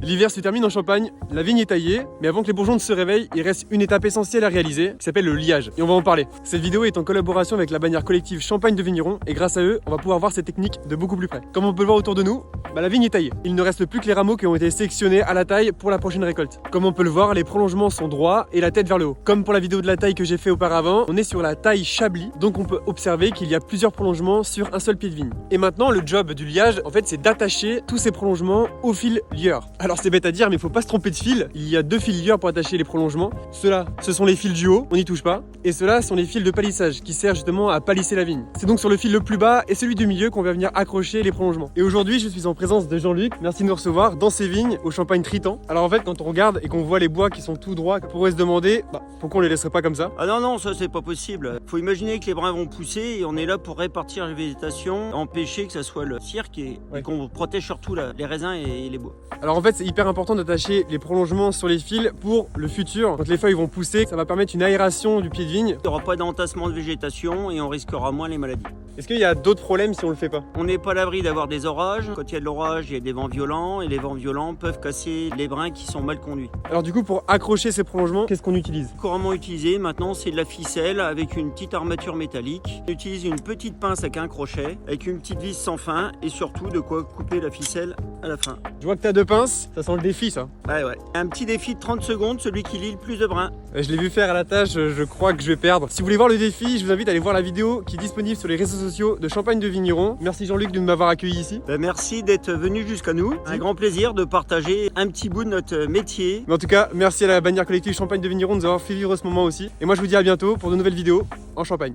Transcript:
L'hiver se termine en Champagne, la vigne est taillée, mais avant que les bourgeons ne se réveillent, il reste une étape essentielle à réaliser qui s'appelle le liage. Et on va en parler. Cette vidéo est en collaboration avec la bannière collective Champagne de Vigneron et grâce à eux, on va pouvoir voir ces techniques de beaucoup plus près. Comme on peut le voir autour de nous, la vigne est taillée. Il ne reste plus que les rameaux qui ont été sélectionnés à la taille pour la prochaine récolte. Comme on peut le voir, les prolongements sont droits et la tête vers le haut. Comme pour la vidéo de la taille que j'ai fait auparavant, on est sur la taille Chablis, donc on peut observer qu'il y a plusieurs prolongements sur un seul pied de vigne. Et maintenant, le job du liage, en fait, c'est d'attacher tous ces prolongements au fil lieur. Alors c'est bête à dire, mais il faut pas se tromper de fil. Il y a deux fils lieur pour attacher les prolongements. Ceux-là, ce sont les fils du haut, on n'y touche pas. Et ceux-là sont les fils de palissage qui servent justement à palisser la vigne. C'est donc sur le fil le plus bas et celui du milieu qu'on va venir accrocher les prolongements. Et aujourd'hui, je suis en présence de Jean-Luc. Merci de nous recevoir dans ses vignes au Champagne Tritan. Alors en fait, quand on regarde et qu'on voit les bois qui sont tout droits, on pourrait se demander pourquoi on les laisserait pas comme ça. Ah non, ça c'est pas possible. Faut imaginer que les brins vont pousser et on est là pour répartir la végétation, empêcher que ça soit le cirque et qu'on protège surtout les raisins et les bois. Alors en fait, c'est hyper important d'attacher les prolongements sur les fils pour le futur. Quand les feuilles vont pousser, ça va permettre une aération du pied de vigne. Il n'y aura pas d'entassement de végétation et on risquera moins les maladies. Est-ce qu'il y a d'autres problèmes si on le fait pas? On n'est pas à l'abri d'avoir des orages. Quand il y a de l'orage, il y a des vents violents et les vents violents peuvent casser les brins qui sont mal conduits. Alors du coup, pour accrocher ces prolongements, qu'est-ce qu'on utilise? Couramment utilisé maintenant, c'est de la ficelle avec une petite armature métallique. On utilise une petite pince avec un crochet, avec une petite vis sans fin et surtout de quoi couper la ficelle à la fin. Je vois que t'as deux pinces, ça sent le défi ça. Ouais. Un petit défi de 30 secondes, celui qui lit le plus de brins. Je l'ai vu faire à la tâche, je crois que je vais perdre. Si vous voulez voir le défi, je vous invite à aller voir la vidéo qui est disponible sur les réseaux sociaux de Champagne de Vigneron. Merci Jean-Luc de m'avoir accueilli ici. Merci d'être venu jusqu'à nous. Un grand plaisir de partager un petit bout de notre métier. Mais en tout cas, merci à la bannière collective Champagne de Vigneron de nous avoir fait vivre ce moment aussi. Et moi je vous dis à bientôt pour de nouvelles vidéos en Champagne.